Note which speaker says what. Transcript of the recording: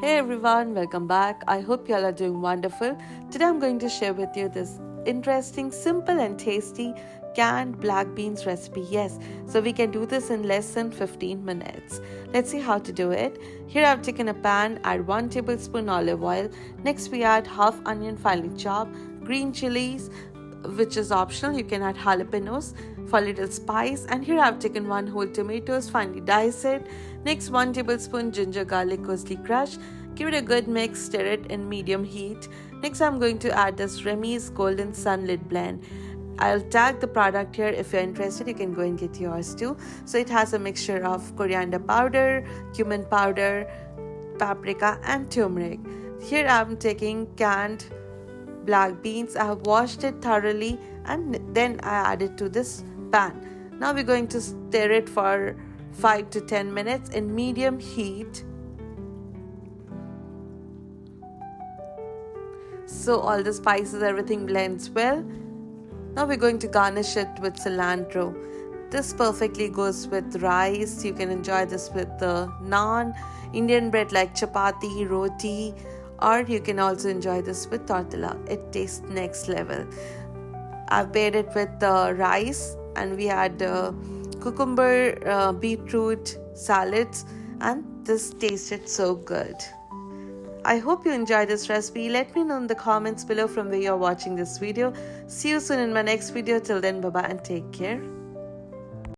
Speaker 1: Hey everyone, welcome back. I hope you all are doing wonderful. Today I'm going to share with you this interesting, simple and tasty canned black beans recipe. Yes, so we can do this in less than 15 minutes. Let's see how to do it. Here I've taken a pan, add 1 tablespoon olive oil. Next we add half onion finely chopped, green chilies, which is optional. You can add jalapenos for a little spice, and here I've taken 1 whole tomatoes finely diced. Next 1 tablespoon ginger garlic coarsely crushed. Give it a good mix, stir it in medium heat. Next I'm going to add this Remy's Golden Sunlit blend. I'll tag the product here. If you're interested, you can go and get yours too. So it has a mixture of coriander powder, cumin powder, paprika and turmeric. Here I'm taking canned black beans. I have washed it thoroughly and then I add it to this pan. Now we're going to stir it for 5 to 10 minutes in medium heat. So all the spices, everything blends well. Now we're going to garnish it with cilantro. This perfectly goes with rice. You can enjoy this with the naan, Indian bread like chapati, roti, or you can also enjoy this with tortilla. It tastes next level. I've paired it with the rice and we had cucumber, beetroot salads, and this tasted so good. I hope you enjoyed this recipe. Let me know in the comments below from where you're watching this video. See you soon in my next video. Till then, bye bye and take care.